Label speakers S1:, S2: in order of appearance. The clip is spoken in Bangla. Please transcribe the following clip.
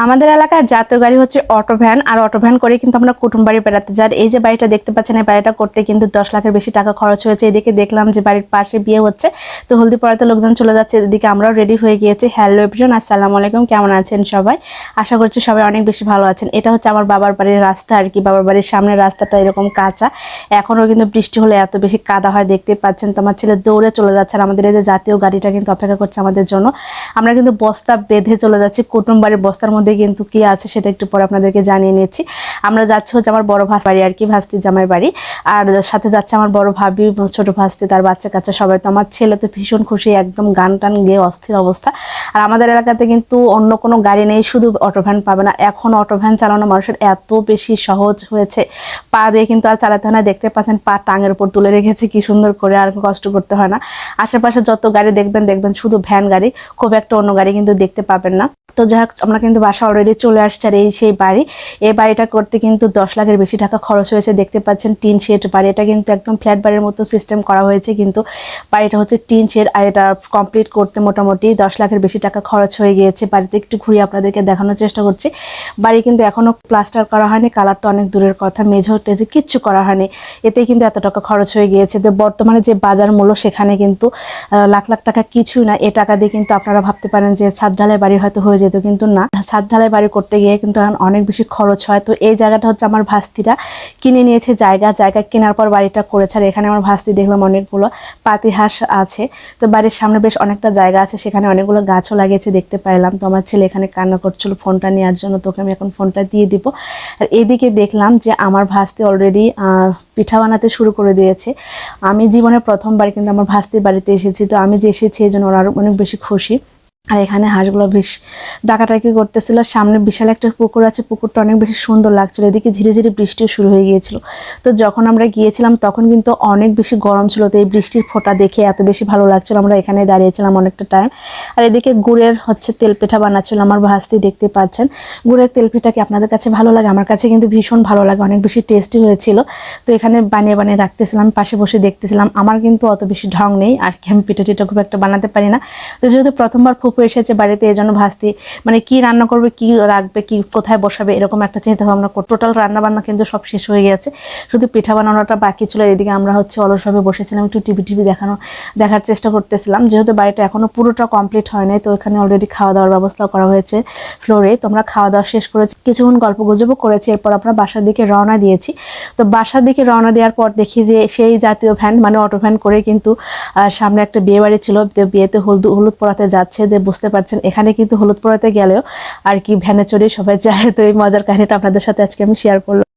S1: আমাদের এলাকায় জাতীয় গাড়ি হচ্ছে অটো ভ্যান, আর অটো ভ্যান করে কিন্তু আমরা কুটুম বাড়ি বেড়াতে যাই। এই যে বাড়িটা দেখতে পাচ্ছেন, এই বাড়িটা করতে কিন্তু 10 লাখের বেশি টাকা খরচ হয়েছে। এদিকে দেখলাম যে বাড়ির পাশে বিয়ে হচ্ছে, তো হলদি পড়াতে লোকজন চলে যাচ্ছে, এদিকে আমরাও রেডি হয়ে গিয়েছি। হ্যালো এভরিওয়ান, আসসালামু আলাইকুম, কেমন আছেন সবাই? আশা করছি সবাই অনেক বেশি ভালো আছেন। এটা হচ্ছে আমার বাবার বাড়ির রাস্তা আর কি। বাবার বাড়ির সামনের রাস্তাটা এরকম কাঁচা, এখনও কিন্তু বৃষ্টি হলে এত বেশি কাদা হয় দেখতে পাচ্ছেন। তো আমার ছেলে দৌড়ে চলে যাচ্ছে, আর আমাদের এই যে জাতীয় গাড়িটা কিন্তু অপেক্ষা করছে আমাদের জন্য। আমরা কিন্তু বস্তা বেঁধে চলে যাচ্ছি। কুটুম বাড়ির বস্তার মধ্যে কিন্তু কি আছে সেটা একটু পরে আপনাদেরকে জানিয়ে নিচ্ছি। আমরা যাচ্ছি হচ্ছে আমার বড় ভাস্তি বাড়ি আর কি, ভাস্তি জামাই বাড়ি, আর সাথে যাচ্ছে আমার বড় ভাবি, ছোট ভাস্তি, তার বাচ্চা কাচ্চা সবাই। তো আমার ছেলে তো ভীষণ খুশি, একদম গান টান গেয়ে অস্থির অবস্থা। আর আমাদের এলাকাতে কিন্তু অন্য কোনো গাড়ি নেই, শুধু অটো ভ্যান পাবে না। এখন অটো ভ্যান চালানো মানুষের এত বেশি সহজ হয়েছে, পা দিয়ে কিন্তু আর চালাতে হয় না। দেখতে পাচ্ছেন পা টাঙের উপর তুলে রেখেছে কি সুন্দর করে, আর কষ্ট করতে হয় না। আশেপাশে যত গাড়ি দেখবেন শুধু ভ্যান গাড়ি, খুব একটা অন্য গাড়ি কিন্তু দেখতে পাবেন না। তো যাই হোক, আমরা কিন্তু বাসা অলরেডি চলে আসছে। আর এই সেই বাড়ি, এই বাড়িটা করতে কিন্তু 10 লাখের বেশি টাকা খরচ হয়েছে। দেখতে পাচ্ছেন টিন শেড বাড়ি, এটা কিন্তু একদম ফ্ল্যাট বাড়ির মতো সিস্টেম করা হয়েছে, কিন্তু বাড়িটা হচ্ছে টিন শেড। আর এটা কমপ্লিট করতে মোটামুটি 10 লাখের বেশি টাকা খরচ হয়ে গিয়েছে। বাড়িতে একটু ঘুরিয়ে আপনাদেরকে দেখানোর চেষ্টা করছি। বাড়ি কিন্তু এখনও প্লাস্টার করা হয়নি, কালার তো অনেক দূরের কথা, মেঝে টেঝে কিচ্ছু করা হয়নি, এতেই কিন্তু এত টাকা খরচ হয়ে গিয়েছে। তো বর্তমানে যে বাজার মূল্য, সেখানে কিন্তু লাখ লাখ টাকা কিছুই না। এ টাকা দিয়ে কিন্তু আপনারা ভাবতে পারেন যে ছাদ ঢালাই বাড়ি হয়তো হয়ে যেত, কিন্তু না, ছাদ ঢালাই বাড়ি করতে গিয়ে কিন্তু অনেক বেশি খরচ হয়। তো এই জায়গাটা হচ্ছে আমার ভাস্তিরা কিনে নিয়েছে, জায়গা কেনার পর বাড়িটা করেছে। আর এখানে আমার ভাস্তি দেখলাম অনেকগুলো পাতি হাঁস আছে। তো বাড়ির সামনে বেশ অনেকটা জায়গা আছে, সেখানে অনেকগুলো গাছও লাগিয়েছে দেখতে পাইলাম। তো আমার ছেলে এখানে কান্না করছিল ফোনটা নেওয়ার জন্য, তোকে আমি এখন ফোনটা দিয়ে দিব। আর এদিকে দেখলাম যে আমার ভাস্তি অলরেডি পিঠা বানাতে শুরু করে দিয়েছে। আমি জীবনে প্রথমবার কিন্তু আমার ভাস্তির বাড়িতে এসেছি, তো আমি যে এসেছি এই জন্য ওরা আরও অনেক বেশি খুশি। আর এখানে হাঁসগুলো বেশ ডাকাটাকি করতেছিল। সামনে বিশাল একটা পুকুর আছে, পুকুরটা অনেক বেশি সুন্দর লাগছিল। এদিকে ধীরে ধীরে বৃষ্টিও শুরু হয়ে গিয়েছিল। তো যখন আমরা গিয়েছিলাম তখন কিন্তু অনেক বেশি গরম ছিল, তো এই বৃষ্টির ফোঁটা দেখে এত বেশি ভালো লাগছিল। আমরা এখানে দাঁড়িয়েছিলাম অনেকটা টাইম। আর এদিকে গুড়ের হচ্ছে তেল পিঠা বানাচ্ছিল আমার ভাস্তি, দেখতে পাচ্ছেন। গুড়ের তেল পিঠা কি আপনাদের কাছে ভালো লাগে? আমার কাছে কিন্তু ভীষণ ভালো লাগে, অনেক বেশি টেস্টি হয়েছিল। তো এখানে বানিয়ে বানিয়ে রাখতেছিলাম, পাশে বসে দেখতেছিলাম। আমার কিন্তু অত বেশি ঢং নেই আর কি, আমি পিঠা টিঠা খুব একটা বানাতে পারি না। তো যেহেতু প্রথমবার এসেছে বাড়িতে, এই জন্য ভাস্তি মানে কি রান্না করবে, কি রাখবে, কি কোথায় বসাবে, এরকম একটা চিন্তা ভাবনা করে টোটাল রান্না বান্না কিন্তু সব শেষ হয়ে গেছে, শুধু পিঠা বানানোটা বাকি ছিল। এদিকে আমরা হচ্ছে অলসভাবে বসেছিলাম, একটু টিভি দেখার চেষ্টা করতেছিলাম। যেহেতু বাড়িটা এখনো পুরোটা কমপ্লিট হয় নাই, তো এখানে অলরেডি খাওয়া দাওয়ার ব্যবস্থা করা হয়েছে ফ্লোরে। তো আমরা খাওয়া দাওয়া শেষ করেছি, কিছুক্ষণ গল্প গুজবও করেছি, এরপর আমরা বাসার দিকে রওনা দিয়েছি। তো বাসার দিকে রওনা দেওয়ার পর দেখি যে সেই জাতীয় ভ্যান মানে অটো ভ্যান করে কিন্তু সামনে একটা বিয়ে বাড়ি ছিল, বিয়েতে হলুদ পড়াতে যাচ্ছে। যে বুঝতে পারছেন এখানে কিন্তু হলুদ পড়াতে গেলেও আর কি ভ্যানে চড়ে সবাই যায়। তো এই মজার কাহিনীটা আপনাদের সাথে আজকে আমি শেয়ার করলাম।